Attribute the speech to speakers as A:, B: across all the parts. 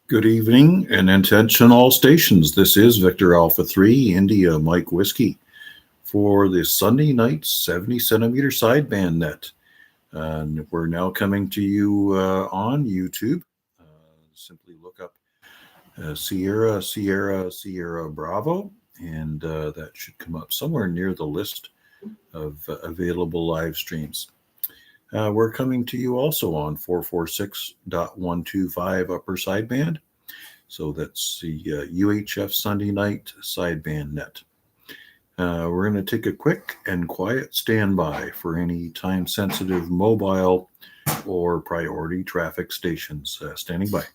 A: Good evening and attention all stations. This is Victor Alpha 3 India Mike Whiskey for the Sunday night 70 centimeter sideband net. And we're now coming to you on YouTube. Simply look up Sierra Bravo, and that should come up somewhere near the list of available live streams. We're coming to you also on 446.125 upper sideband. So that's the UHF Sunday night sideband net. We're going to take a quick and quiet standby for any time-sensitive mobile or priority traffic stations. Standing by.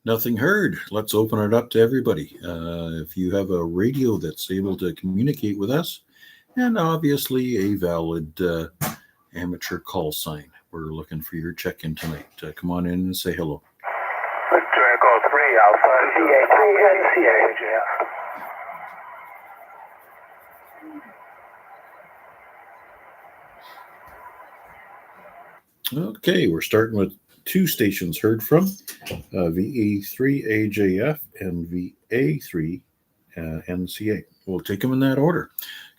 A: Nothing heard. Let's open it up to everybody. If you have a radio that's able to communicate with us, and obviously a valid amateur call sign, we're looking for your check-in tonight. Come on in and say hello.
B: Victor Echo 3 Alpha CA3AJF.
A: Okay, we're starting with two stations heard from, VA3AJF and VA3NCA. We'll take them in that order.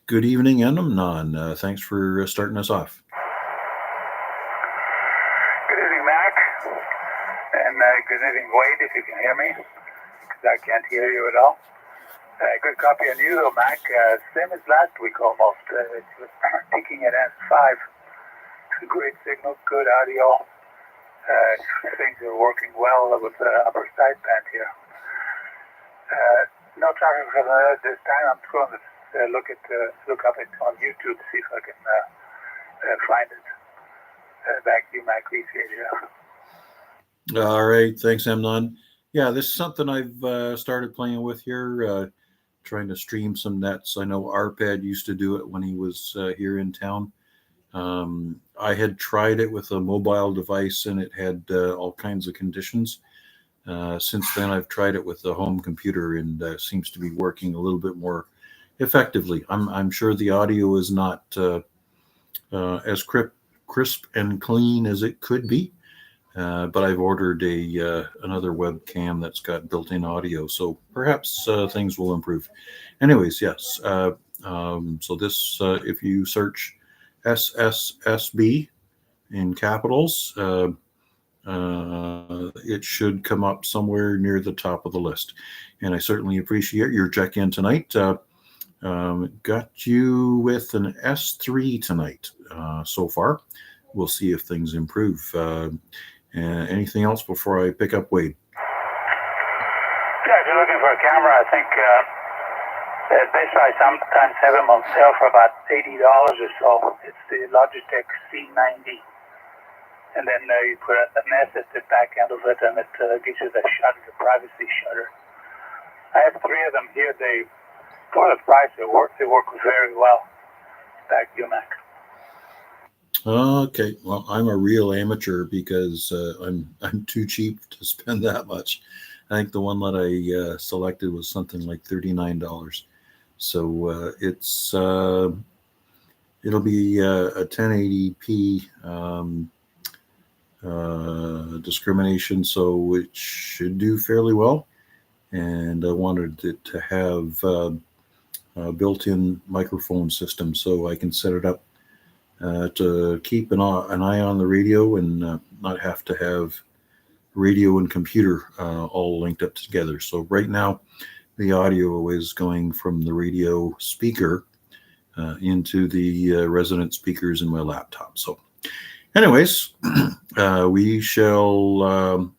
A: Good evening, Enamnon. Thanks for starting us off.
B: Good evening, Mac. And good evening, Wade, if you can hear me, because I can't hear you at all. Good copy on you, Mac. Same as last week almost. It's peaking at S5. Great signal, good audio. Things are working well with the upper sideband here. No traffic from this time. I'm going to look up it on YouTube to see if I can find it. Back to you, Mac. Appreciate you.
A: All right, thanks, Amnon. Yeah, this is something I've started playing with here, trying to stream some nets. I know Arpad used to do it when he was here in town. I had tried it with a mobile device and it had all kinds of conditions. Since then, I've tried it with a home computer and seems to be working a little bit more effectively. I'm sure the audio is not as crisp and clean as it could be, but I've ordered another webcam that's got built-in audio, so perhaps things will improve. Anyways, yes. So this, if you search SSSB in capitals, it should come up somewhere near the top of the list. And I certainly appreciate your check-in tonight. Got you with an S3 tonight so far. We'll see if things improve. Anything else before I pick up Wade?
B: Yeah, if you're looking for a camera, I think this I sometimes have them on sale for about $80 or so. It's the Logitech C90. And then you put an S at the back end of it, and it gives you the shutter, the privacy shutter. I have three of them here. For the price, they work very well. Back to you, Mac.
A: Okay, well, I'm a real amateur because I'm too cheap to spend that much. I think the one that I selected was something like $39. So it'll be a 1080p discrimination, so it should do fairly well. And I wanted it to have a built-in microphone system, so I can set it up to keep an eye on the radio and not have to have radio and computer all linked up together. So right now, the audio is going from the radio speaker into the resident speakers in my laptop. So anyways, we shall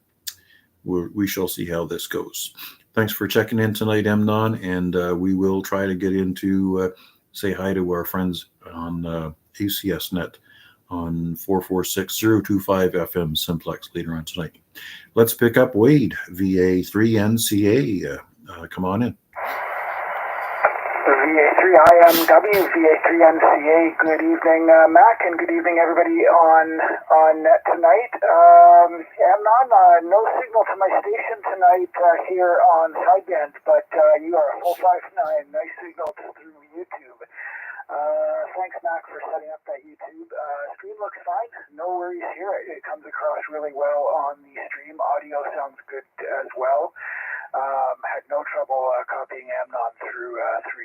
A: see how this goes. Thanks for checking in tonight, Emnon, and we will try to get into say hi to our friends on ACS net on 446.025 FM Simplex later on tonight. Let's pick up Wade, VA3NCA. Come on in.
C: VA3IMW, VA3NCA. Good evening, Mac, and good evening, everybody on net tonight. Amnon, no signal to my station tonight here on sideband, but you are a full 5.9. Nice signal through YouTube. Thanks, Mac, for setting up that YouTube. Stream looks fine. No worries here. It comes across really well on the stream. Audio sounds good as well. Had no trouble copying Amnon through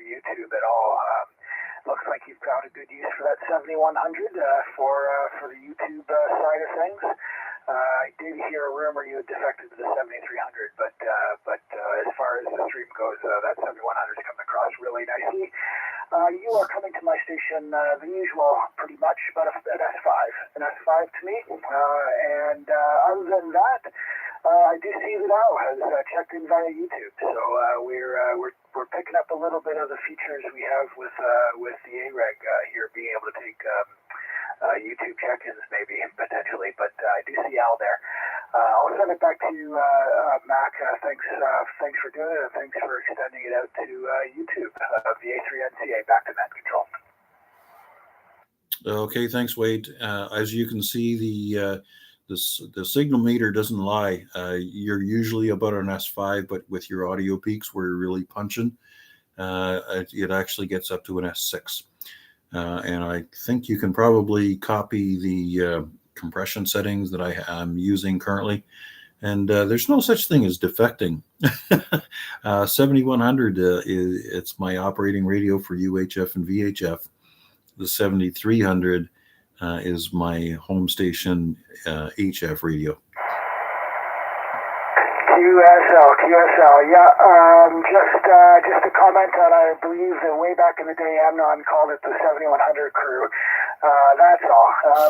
C: YouTube at all. Looks like you've got a good use for that 7100 for the YouTube side of things. I did hear a rumor you had defected to the 7300, but as far as the stream goes, that 7100 is coming across really nicely. You are coming to my station the usual, pretty much, but an S5 to me. And other than that, I do see that Al has checked in via YouTube, so we're picking up a little bit of the features we have with the AREG here, being able to take YouTube check-ins maybe potentially, but I do see Al there. I'll send it back to Mac. Thanks for doing it, and thanks for extending it out to YouTube. VA3NCA, back to net control.
A: Okay, thanks, Wade. As you can see, the signal meter doesn't lie. You're usually about an S5, but with your audio peaks where you're really punching, it actually gets up to an S6. And I think you can probably copy the compression settings that I'm using currently. And there's no such thing as defecting. 7100, it's my operating radio for UHF and VHF. The 7300 is my home station HF radio. QSL, yeah. Just a comment on, I believe that way back in the day, Amnon called it the 7100 crew. That's all. At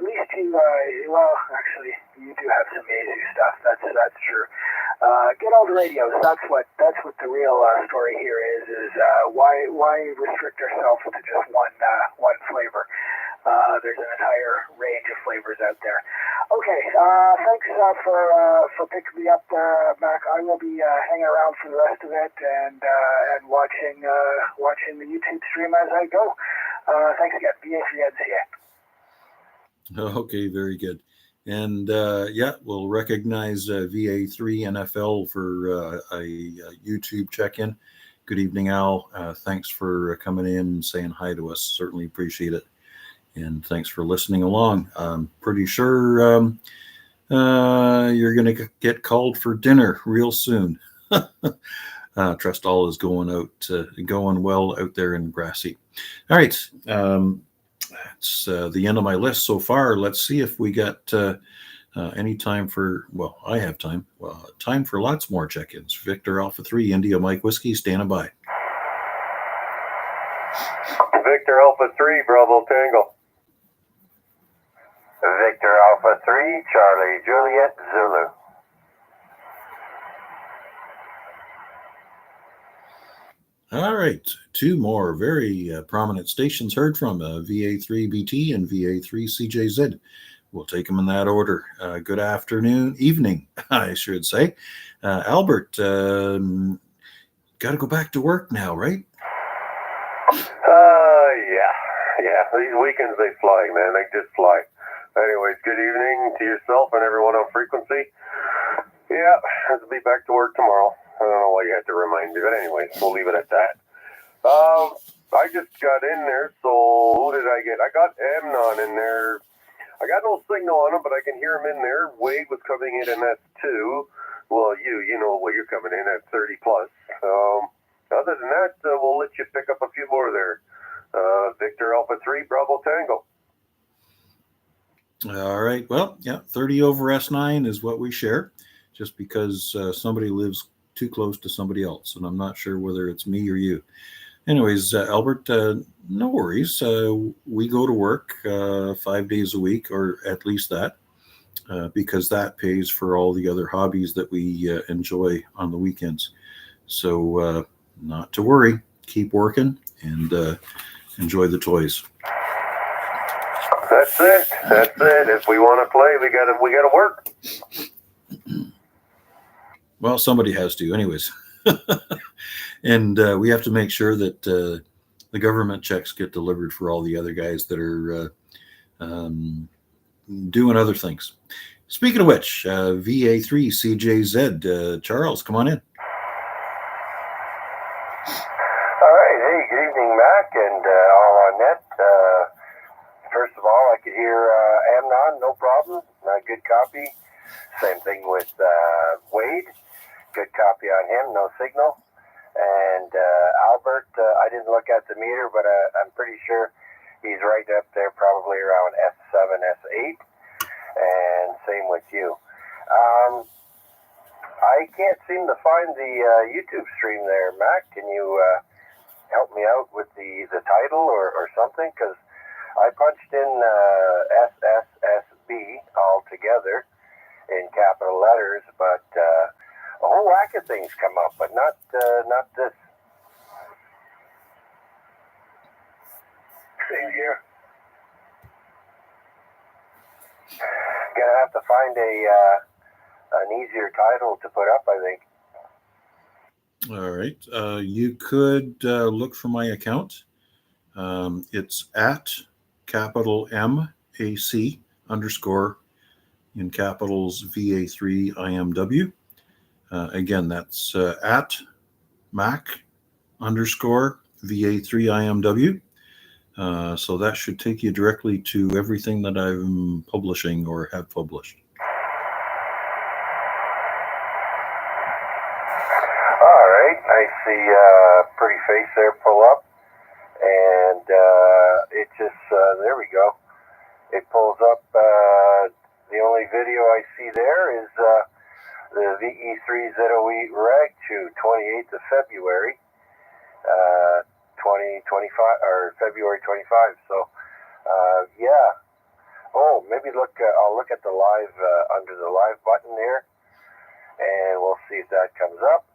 A: least you, actually, you do have some ASU stuff. That's true. Get all the radios. That's what the real story here is why restrict ourselves to just one flavor? There's an entire range of flavors out there. Okay, thanks for picking me up, Mac. I will be hanging around for the rest of it and watching the YouTube stream as I go. Thanks again, VA3NCA. Okay, very good. And we'll recognize VA3NFL for a YouTube check-in. Good evening, Al. Thanks for coming in and saying hi to us. Certainly appreciate it. And thanks for listening along. I'm pretty sure you're going to get called for dinner real soon. Trust all is going well out there in Grassy. All right. It's the end of my list so far. Let's see if we got any time for, I have time. Time for lots more check-ins. Victor Alpha 3, India Mike Whiskey, standing by.
D: Victor Alpha 3, Bravo Tango. Victor Alpha 3, Charlie Juliet Zulu.
A: All right, two more very prominent stations heard from, VA3BT and VA3CJZ. We'll take them in that order. Good evening, I should say. Albert, got to go back to work now, right?
D: Yeah. These weekends, they fly, man. They just fly. Anyways, good evening to yourself and everyone on frequency. Yeah, have to be back to work tomorrow. I don't know why you had to remind me, but anyways, we'll leave it at that. I just got in there, so who did I get? I got Amnon in there. I got no signal on him, but I can hear him in there. Wade was coming in S2. Well, you know what, you're coming in at 30 plus. Other than that, we'll let you pick up a few more there. Victor Alpha 3, Bravo Tango.
A: All right. Well, 30 over S9 is what we share, just because somebody lives too close to somebody else, and I'm not sure whether it's me or you. Anyways, Albert, no worries. We go to work 5 days a week, or at least that, because that pays for all the other hobbies that we enjoy on the weekends. So not to worry. Keep working, and enjoy the toys.
D: That's it. If we want to play, we gotta work.
A: Well, somebody has to, anyways. And we have to make sure that the government checks get delivered for all the other guys that are doing other things. Speaking of which, VA3 CJZ, Charles, come on in.
D: All right. Hey, good evening, Mac, and all on net. First of all, I could hear Amnon, no problem. Good copy. Same thing with Wade. Good copy on him, no signal. And Albert, I didn't look at the meter, but I'm pretty sure he's right up there, probably around S7, S8. And same with you. I can't seem to find the YouTube stream there, Mac. Can you help me out with the title or something? Because I punched in SSSB all together in capital letters, but a whole whack of things come up, but not this. Same here. Gonna have to find an easier title to put up, I think.
A: All right. You could look for my account. It's at capital MAC _, in capitals VA3 IMW. Again, that's at Mac _ VA3 IMW. So that should take you directly to everything that I'm publishing or have published.
D: All right, I see pretty face there pull up, and it just, there we go. It pulls up, the only video I see there is the VE3ZOE Rag Chew, 28th of February. 2025 or February 25. So, yeah. Oh, maybe look. I'll look at the live under the live button there, and we'll see if that comes up.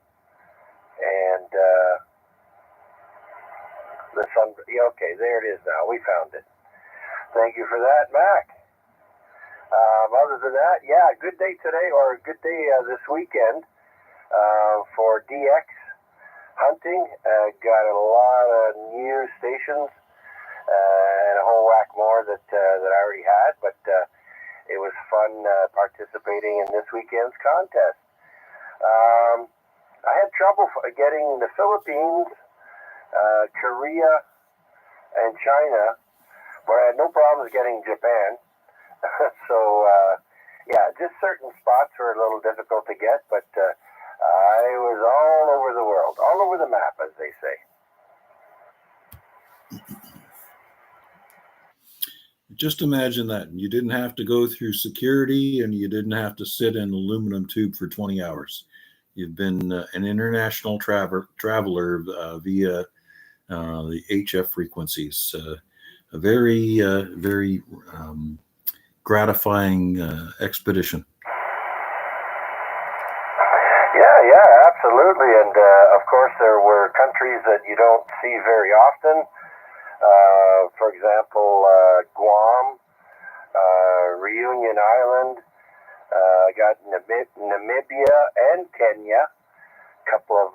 D: And the sun. Yeah, okay, there it is now. We found it. Thank you for that, Mac. Other than that, yeah, good day today, or a good day this weekend for DX. Hunting, got a lot of new stations and a whole whack more that I already had, but it was fun participating in this weekend's contest. I had trouble getting the Philippines, Korea, and China, but I had no problems getting Japan. So, yeah, just certain spots were a little difficult to get, but I was all over the world, all over the map, as they say.
A: Just imagine that. You didn't have to go through security, and you didn't have to sit in an aluminum tube for 20 hours. You've been an international traveler via the HF frequencies. A very, very gratifying expedition. Yeah,
D: absolutely. And of course, there were countries that you don't see very often. For example, Guam, Reunion Island, got Namibia and Kenya, a couple of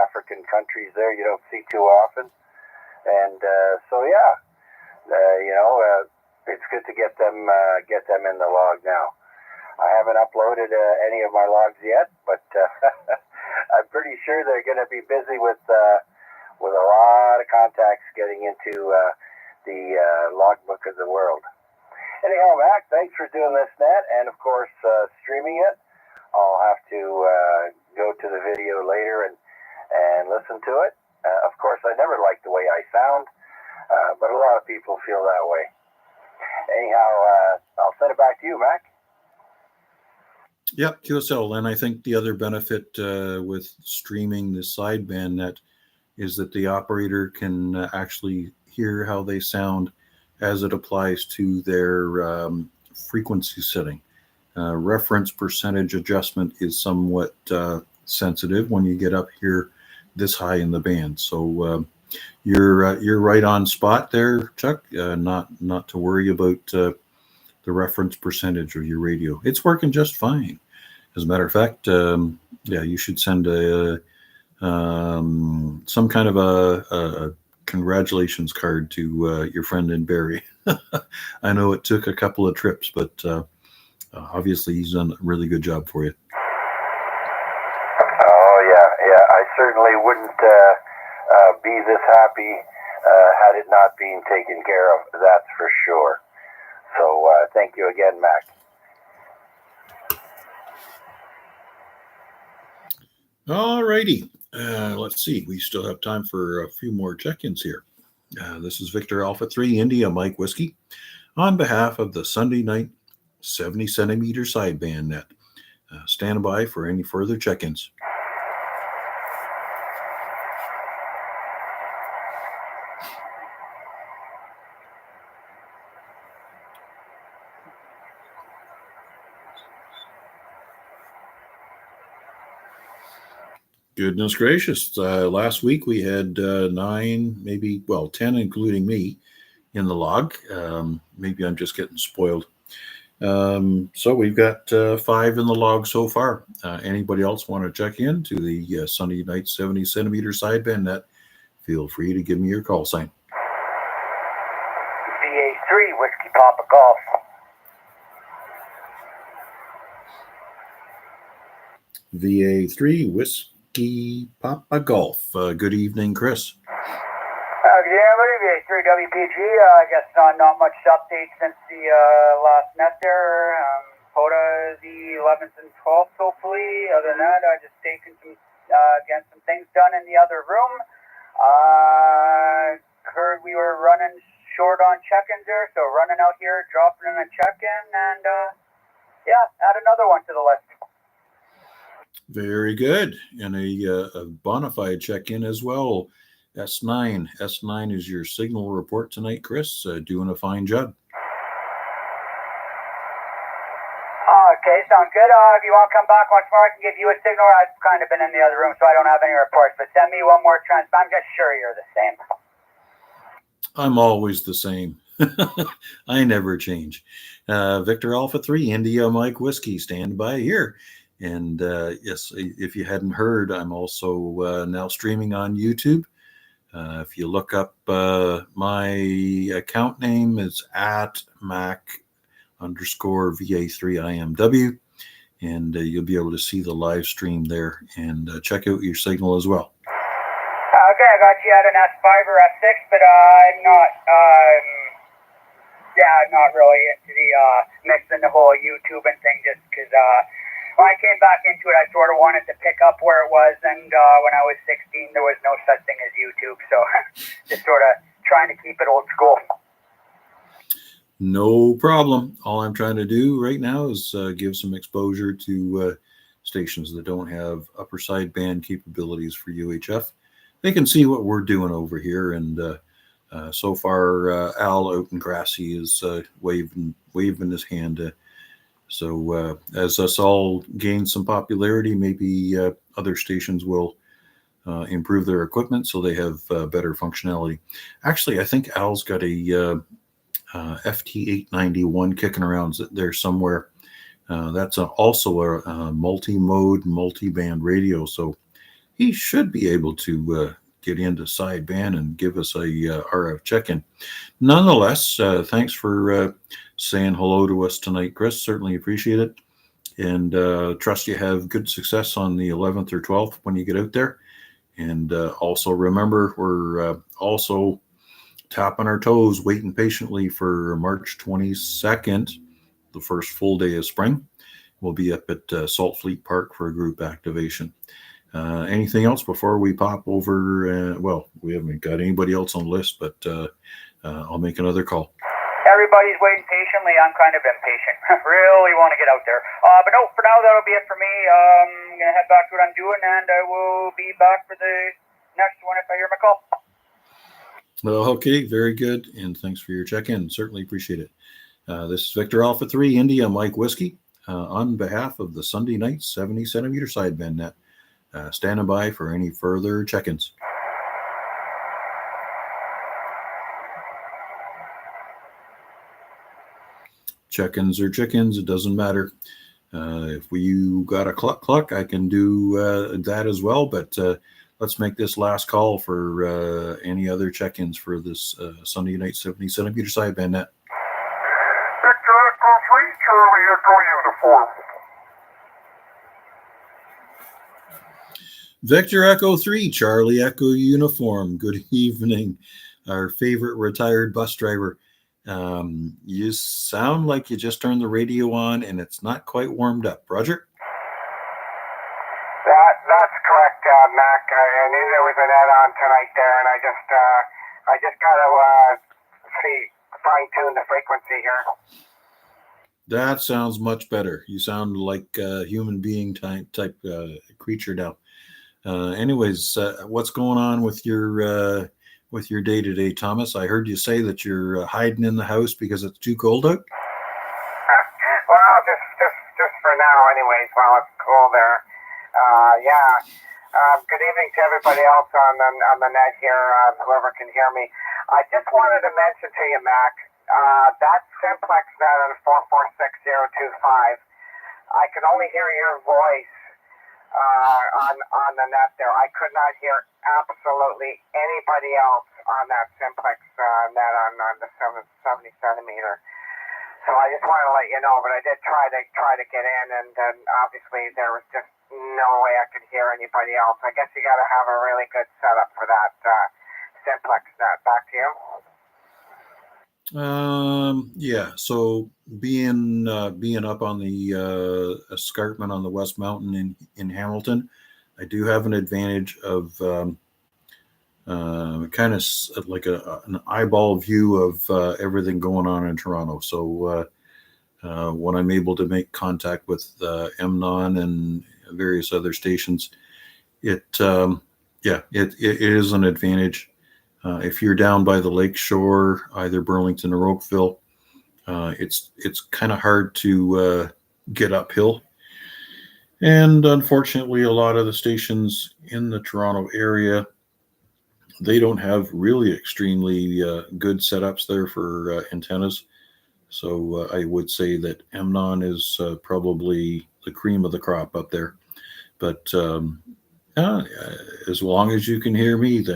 D: African countries there you don't see too often. And so, yeah, it's good to get them in the log now. I haven't uploaded any of my logs yet, but I'm pretty sure they're going to be busy with a lot of contacts getting into the logbook of the world. Anyhow, Mac, thanks for doing this, Net, and of course streaming it. I'll have to go to the video later and listen to it. Of course, I never liked the way I sound, but a lot of people feel that way. Anyhow, I'll send it back to you, Mac.
A: Yep, QSL. And I think the other benefit with streaming the sideband net is that the operator can actually hear how they sound as it applies to their frequency setting. Reference percentage adjustment is somewhat sensitive when you get up here this high in the band. So You're right on spot there, Chuck. Not to worry about the reference percentage of your radio. It's working just fine. As a matter of fact, yeah, you should send some kind of a congratulations card to your friend in Barrie. I know it took a couple of trips, but obviously he's done a really good job for you.
E: Oh yeah. I certainly wouldn't be this happy had it not been taken care of. That's for sure. So thank you again, Mac.
A: All righty. Let's see. We still have time for a few more check-ins here. This is Victor Alpha 3 India Mike Whiskey on behalf of the Sunday night 70 centimeter sideband net. Stand by for any further check-ins. Goodness gracious. Last week we had 9, maybe, 10, including me, in the log. Maybe I'm just getting spoiled. So we've got 5 in the log so far. Anybody else want to check in to the Sunday night 70 centimeter sideband net? Feel free to give me your call sign.
E: VA3 Whiskey Papa Golf.
A: VA3 Whiskey Papa Golf. Good evening, Chris.
F: Yeah, VA3 WPG. I guess not much update since the last net there. POTA the 11th and 12th, hopefully. Other than that, I just taking getting some things done in the other room. Heard we were running short on check-ins there, so running out here, dropping in a check-in, and yeah, add another one to the list.
A: Very good. And a bona fide check-in as well. S9. S9 is your signal report tonight, Chris. Doing a fine job.
F: Okay, sounds good. If you want to come back once more, I can give you a signal. I've kind of been in the other room, so I don't have any reports, but send me one more transfer. I'm just sure you're the same.
A: I'm always the same. I never change. Victor Alpha 3, India Mike Whiskey, stand by here. And yes, if you hadn't heard, I'm also now streaming on YouTube. If you look up my account name is at Mac_VA3IMW, and you'll be able to see the live stream there and check out your signal as well.
F: Okay, I got you at an S5 or S6, but I'm not, not really into the mixing the whole YouTube and thing, just because when I came back into it, I sort of wanted to pick up where it was, and when I was 16, there was no such thing as YouTube, so just sort of trying to keep it old school.
A: No problem. All I'm trying to do right now is give some exposure to stations that don't have upper sideband capabilities for UHF. They can see what we're doing over here, and so far Al out in Grassy is waving his hand. So as us all gain some popularity, maybe other stations will improve their equipment so they have better functionality. Actually, I think Al's got a FT891 kicking around there somewhere. That's also a multi-mode, multi-band radio, so he should be able to get into sideband and give us a RF check-in. Nonetheless, thanks for saying hello to us tonight, Chris. Certainly appreciate it, and trust you have good success on the 11th or 12th when you get out there. And also remember, we're also tapping our toes, waiting patiently for March 22nd, the first full day of spring. We'll be up at Salt Fleet Park for a group activation. Anything else before we pop over? Well, we haven't got anybody else on the list, but I'll make another call.
F: Everybody's waiting patiently. I'm kind of impatient. Really want to get out there. But no, for now, that'll be it for me. I'm going to head back to what I'm doing, and I will be back for the next one if I hear my call.
A: Well, okay, very good. And thanks for your check-in. Certainly appreciate it. This is Victor Alpha 3, India Mike Whiskey, on behalf of the Sunday night 70 centimeter sideband net. Standing by for any further check-ins. check-ins are chickens. It doesn't matter. If you got a cluck, I can do that as well. But let's make this last call for any other check-ins for this Sunday night 70 centimeter sideband net.
D: Victor Echo 3, Charlie Echo Uniform.
A: Victor Echo 3, Charlie Echo Uniform. Good evening, our favorite retired bus driver. You sound like you just turned the radio on and it's not quite warmed up. Roger?
E: That's correct, Mac. I knew there was an add-on tonight there, and I just gotta fine-tune the frequency here.
A: That sounds much better. You sound like a human being type creature now. Anyways, what's going on with your day today, Thomas? I heard you say that you're hiding in the house because it's too cold out.
E: Well, just for now, anyways, while it's cool there. Good evening to everybody else on the net here, whoever can hear me. I just wanted to mention to you, Mac, that simplex net on 446025, I could only hear your voice on the net there. I could not hear absolutely anybody else on that simplex net on the 70 centimeter. So I just wanted to let you know, but I did try to get in, and then obviously there was just no way I could hear anybody else. I guess you got to have a really good setup for that simplex net. Back to you.
A: Yeah. So being up on the escarpment on the West Mountain in Hamilton, I do have an advantage of kind of like an eyeball view of everything going on in Toronto. So when I'm able to make contact with MNON and various other stations, it is an advantage. If you're down by the lake shore, either Burlington or Oakville, it's kind of hard to get uphill. And unfortunately, a lot of the stations in the Toronto area, they don't have really extremely good setups there for antennas. So I would say that MNON is probably the cream of the crop up there. But as long as you can hear me,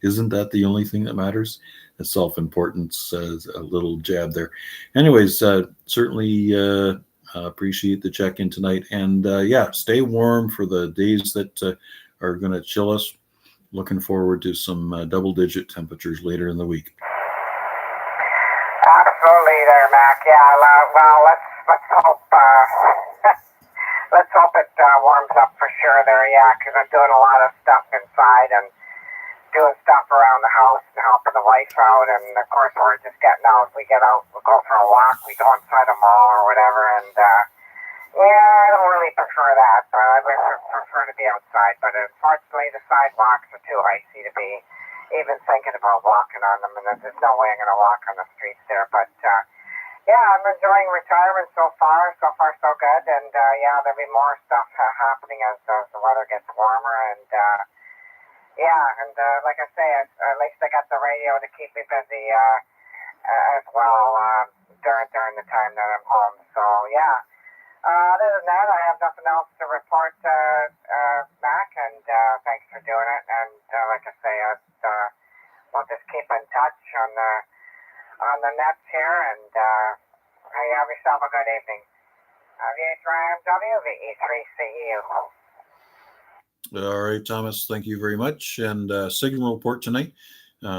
A: isn't that the only thing that matters? The self-importance, a little jab there. Anyways, certainly appreciate the check-in tonight. And stay warm for the days that are going to chill us. Looking forward to some double-digit temperatures later in the week.
E: Absolutely, there, Mac. Yeah. Well, let's hope let's hope it warms up for sure there. Yeah, because I'm doing a lot of stuff inside and doing stuff around the house and helping the wife out. And of course, we're just getting out. We get out. We go for a walk. We go inside a mall or whatever. And I don't really prefer that. I prefer to be outside. But unfortunately, the sidewalks are too icy to be even thinking about walking on them. And there's no way I'm going to walk on the streets there. But I'm enjoying retirement so far. So far, so good. And there'll be more stuff happening as the weather gets warmer. And like I say, at least I got the radio to keep me busy as well during the time that I'm home. So other than that, I have nothing else to report, Mac. And thanks for doing it. And like I say, we'll just keep in touch on the nets here. And have yourself a good evening. VH3MW, VE3CEU.
A: All right, Thomas, thank you very much. And signal report tonight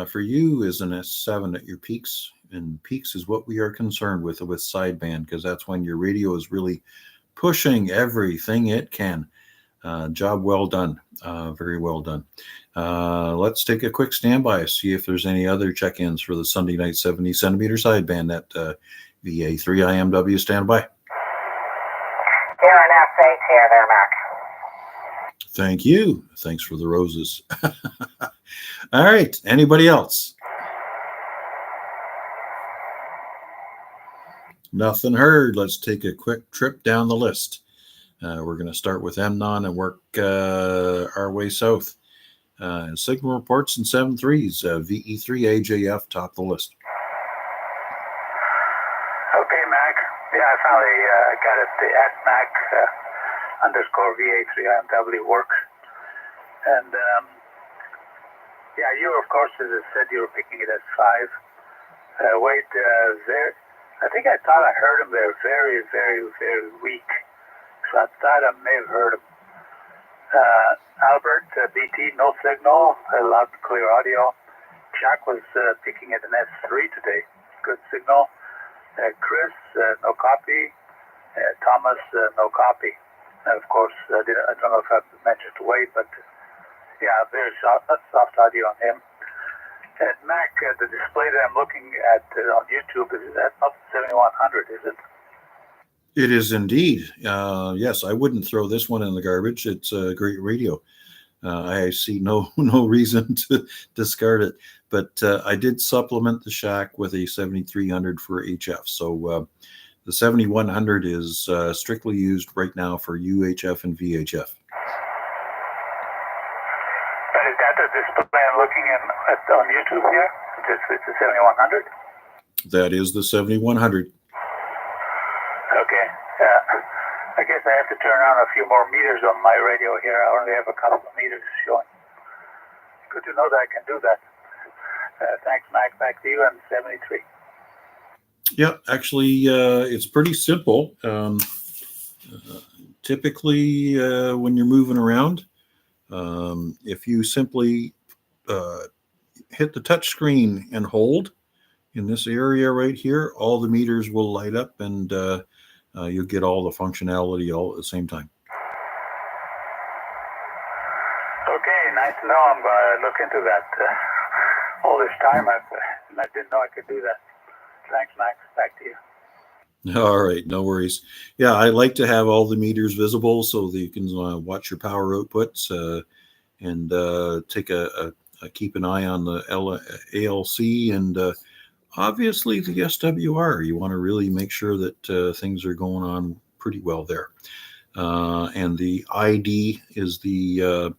A: for you is an S7 at your peaks. And peaks is what we are concerned with sideband, because that's when your radio is really pushing everything it can. Job well done. Very well done. Let's take a quick standby, see if there's any other check-ins for the Sunday night 70 centimeter sideband at VA3IMW. Standby.
E: Here an S8 here there, Mac.
A: Thank you. Thanks for the roses. All right. Anybody else? Nothing heard. Let's take a quick trip down the list. We're going to start with MNON and work our way south. Signal reports in 7.3s. VE3 AJF top the list.
B: Okay, Mac. Yeah, I finally got it. The @Mac underscore VA3IMW works. And yeah, you, of course, as I said, you were picking it as 5. Wade, there, I think I thought I heard him there very, very, very weak. So I thought I may have heard him. Albert, BT, no signal, loud and clear audio. Jack was picking at an S3 today. Good signal. Chris, no copy. Thomas, no copy. And of course, I don't know if I mentioned Wade, but yeah, very soft audio on him. And Mac, the display that I'm looking at on YouTube, that's not 7100, is it?
A: It is indeed. Yes, I wouldn't throw this one in the garbage. It's a great radio. I see no reason to discard it. But I did supplement the Shack with a 7300 for HF. So the 7100 is strictly used right now for UHF and VHF.
B: But is that the display I'm looking at on YouTube here? It's the 7100?
A: That is the 7100.
B: Okay. I guess I have to turn on a few more meters on my radio here. I only have a couple of meters showing. Good to know that I can do that. Thanks, Mac. Back to you on 73.
A: Yeah, actually, it's pretty simple. Typically, when you're moving around, if you simply hit the touch screen and hold in this area right here, all the meters will light up and you'll get all the functionality all at the same time.
B: Okay, nice to know. I'm going to look into that. All this time, I didn't know I could do that. Thanks, Max. Back to you.
A: All right, no worries. Yeah, I like to have all the meters visible so that you can watch your power outputs and keep an eye on the ALC and obviously the SWR. You want to really make sure that things are going on pretty well there. And the ID is the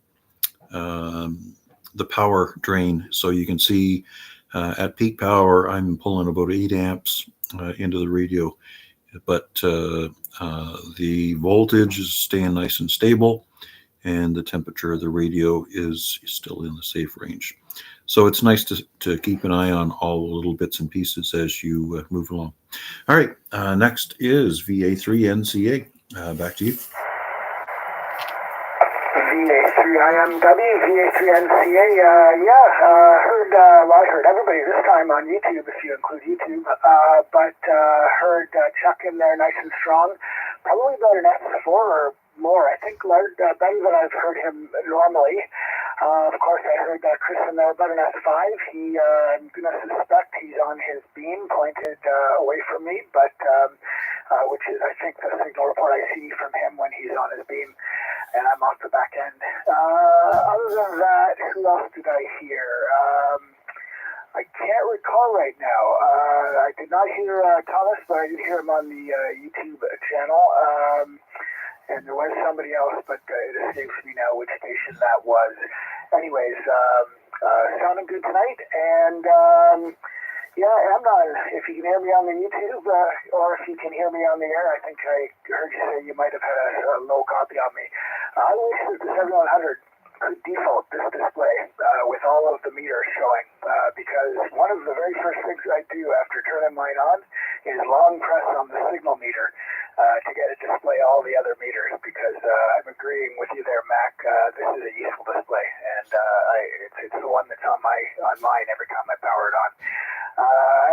A: power drain. So you can see at peak power, I'm pulling about 8 amps into the radio, but the voltage is staying nice and stable, and the temperature of the radio is still in the safe range. So it's nice to keep an eye on all the little bits and pieces as you move along. All right, next is VA3NCA. Back to you.
C: VA3IMW, VA3NCA, I heard everybody this time on YouTube, if you include YouTube, but heard Chuck in there nice and strong, probably about an S4 or more. I think better than I've heard him normally. Of course, I heard Chris in there about an S5. I'm going to suspect he's on his beam pointed away from me, but which is, I think, the signal report I see from him when he's on his beam, and I'm off the back end. Other than that, who else did I hear? I can't recall right now. I did not hear Thomas, but I did hear him on the YouTube channel. And there was somebody else, but it escapes me now which station that was. Anyways, sounding good tonight. And Amnon, if you can hear me on the YouTube, or if you can hear me on the air, I think I heard you say you might have had a low copy on me. I wish that the 7100 could default this display with all of the meters showing, because one of the very first things I do after turning mine on is long press on the signal meter to get it to display all the other meters, because I'm agreeing with you there, Mac. This is a useful display, and it's the one that's on mine every time I power it on.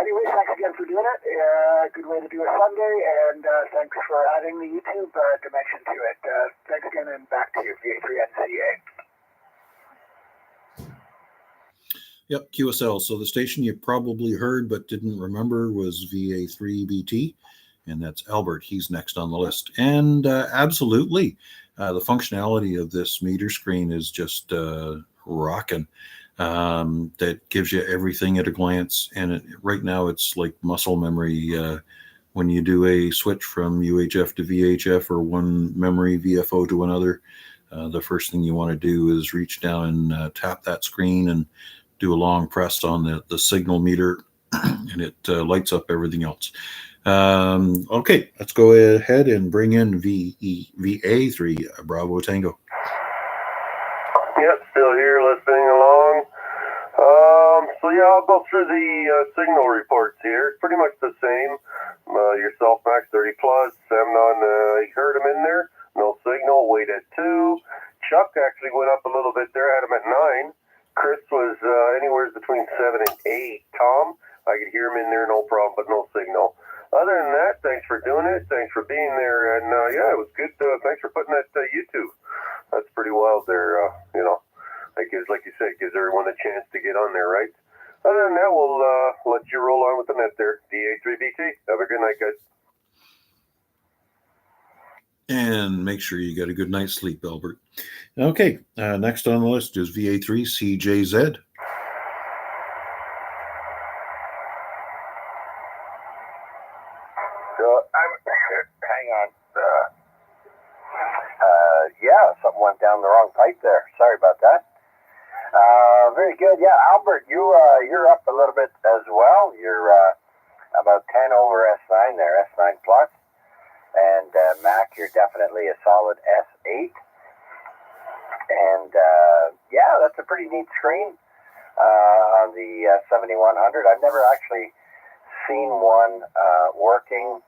C: Anyways, thanks again for doing it. Good way to do a Sunday, and thanks for adding the YouTube dimension to it. Thanks again, and back to you, VA3NCA.
A: Yep, QSL. So the station you probably heard but didn't remember was VA3BT, and that's Albert. He's next on the list. And absolutely, the functionality of this meter screen is just rocking. That gives you everything at a glance, and right now it's like muscle memory. When you do a switch from UHF to VHF or one memory VFO to another, the first thing you want to do is reach down and tap that screen and do a long press on the signal meter, and it lights up everything else. Okay, let's go ahead and bring in VA3 Bravo Tango.
D: Yep, still here listening along. So yeah, I'll go through the signal reports here. It's pretty much the same. Yourself, Max 30 plus. Amnon, you heard him in there. No signal. Wait at 2. Chuck actually went up a little bit there. Had him at 9. Chris was anywhere between 7 and 8. Tom, I could hear him in there, no problem, but no signal. Other than that, thanks for doing it. Thanks for being there. And yeah, it was good. Thanks for putting that YouTube. That's pretty wild there. You know, I guess, like you said, gives everyone a chance to get on there, right? Other than that, we'll let you roll on with the net there. DA3BT. Have a good night, guys.
A: And make sure you get a good night's sleep, Albert. Okay, next on the list is VA3 CJZ.
E: Hang on. Yeah, something went down the wrong pipe there. Sorry about that. Very good. Yeah, Albert, you're up a little bit as well. You're about 10 over S9 there, S9 plus. And Mac, you're definitely a solid S8. And yeah, that's a pretty neat screen on the 7100. I've never actually seen one working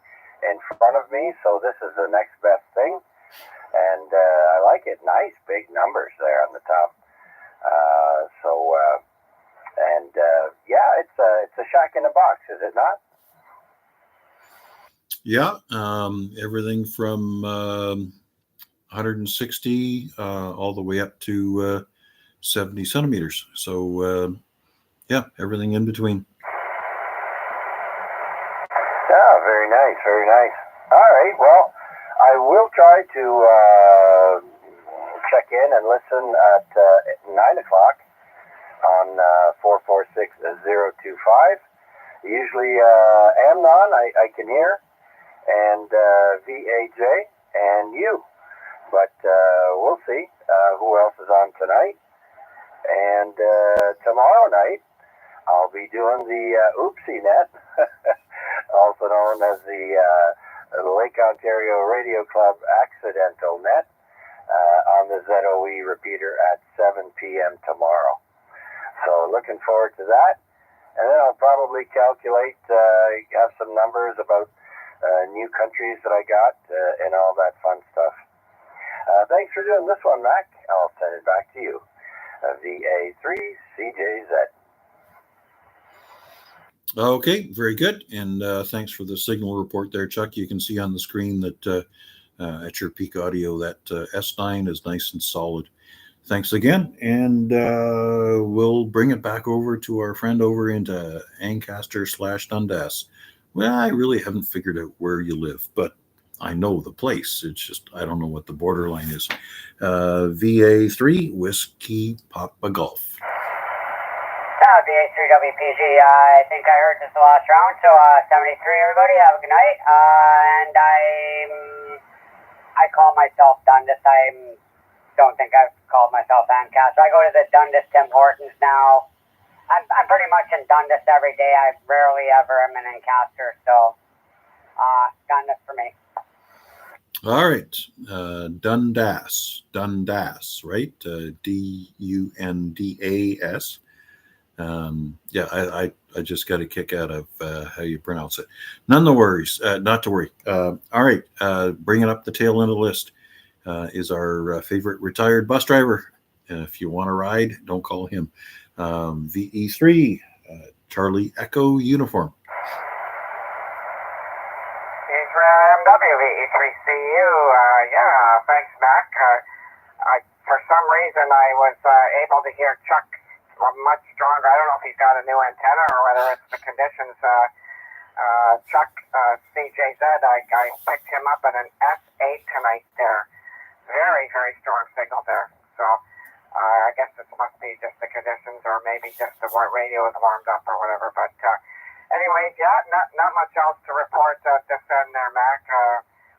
E: in front of me, so this is the next best thing. And I like it. Nice big numbers there on the top. Yeah, it's a shack in a box, is it not?
A: Yeah, everything from 160 all the way up to 70 centimeters. So yeah, everything in between.
E: Yeah, very nice, very nice. All right, well, I will try to check in and listen at 9 o'clock on 446-025. Usually Amnon, I can hear, and VAJ, and you. But we'll see who else is on tonight. And tomorrow night, I'll be doing the Oopsie Net, also known as the Lake Ontario Radio Club Accidental Net, on the ZOE repeater at 7 p.m. tomorrow. So looking forward to that. And then I'll probably calculate, have some numbers about new countries that I got and all that fun stuff. Thanks for doing this one, Mac. I'll send it back to you. VA3CJZ.
A: Okay, very good. And thanks for the signal report there, Chuck. You can see on the screen that at your peak audio that S9 is nice and solid. Thanks again. And we'll bring it back over to our friend over into Ancaster/Dundas. Well, I really haven't figured out where you live, but I know the place. It's just I don't know what the borderline is. VA3 Whiskey Papa Golf.
F: VA3WPG. I think I heard this the last round, so 73, everybody. Have a good night. And I call myself Dundas. I don't think I've called myself Ancaster. I go to the Dundas Tim Hortons now. I'm pretty much in Dundas every day. I rarely ever am in Ancaster, so Dundas for me.
A: All right, Dundas, right? Dundas. Yeah, I just got a kick out of how you pronounce it. None the worries, not to worry. All right, bringing up the tail end of the list is our favorite retired bus driver. If you want to ride, don't call him. VE3, Charlie Echo Uniform.
E: WVE3CU, yeah, thanks, Mac. For some reason, I was able to hear Chuck much stronger. I don't know if he's got a new antenna or whether it's the conditions. Chuck, CJZ, I picked him up at an S8 tonight there. Very, very strong signal there. So I guess it must be just the conditions or maybe just the radio is warmed up or whatever. But anyway, yeah, not much else to report this end there, Mac.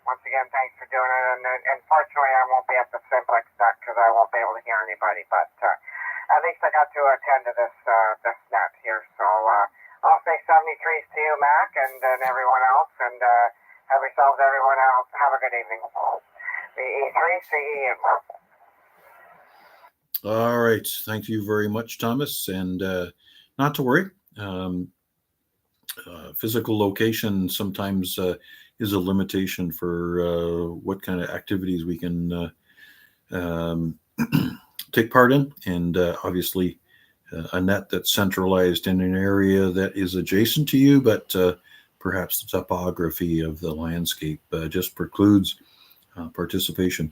E: Once again, thanks for doing it. And unfortunately, I won't be at the Simplex net because I won't be able to hear anybody. But at least I got to attend to this net here. So I'll say 73s to you, Mac, and everyone else. And Have yourselves, everyone else. Have a good evening. VE3 CE.
A: All right. Thank you very much, Thomas. And not to worry. Physical location sometimes is a limitation for what kind of activities we can take part in. And obviously, a net that's centralized in an area that is adjacent to you, but perhaps the topography of the landscape just precludes participation.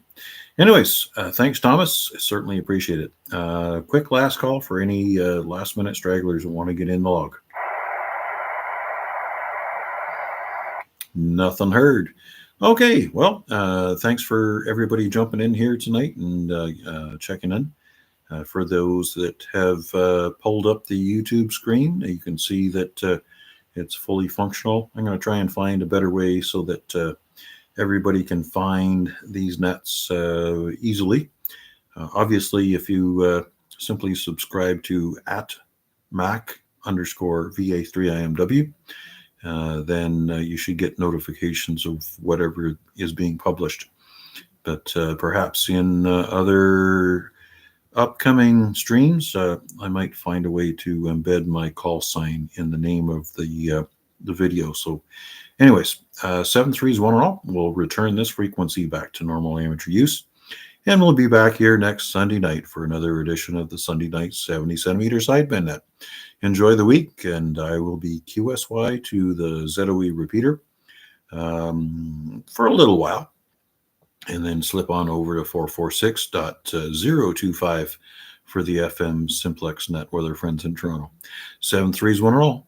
A: Anyways, thanks, Thomas. Certainly appreciate it. Quick last call for any last minute stragglers who want to get in the log. Nothing heard. Okay, well, thanks for everybody jumping in here tonight and checking in. For those that have pulled up the YouTube screen, you can see that it's fully functional. I'm going to try and find a better way so that everybody can find these nets easily. Obviously, if you simply subscribe to @Mac_VA3IMW, then you should get notifications of whatever is being published. But perhaps in other upcoming streams, I might find a way to embed my call sign in the name of the video. So anyways, 731 and all, we'll return this frequency back to normal amateur use. And we'll be back here next Sunday night for another edition of the Sunday Night 70 centimeter sideband net. Enjoy the week, and I will be QSY to the ZOE repeater for a little while, and then slip on over to 446.025 for the FM simplex net with our friends in Toronto. 731 and all.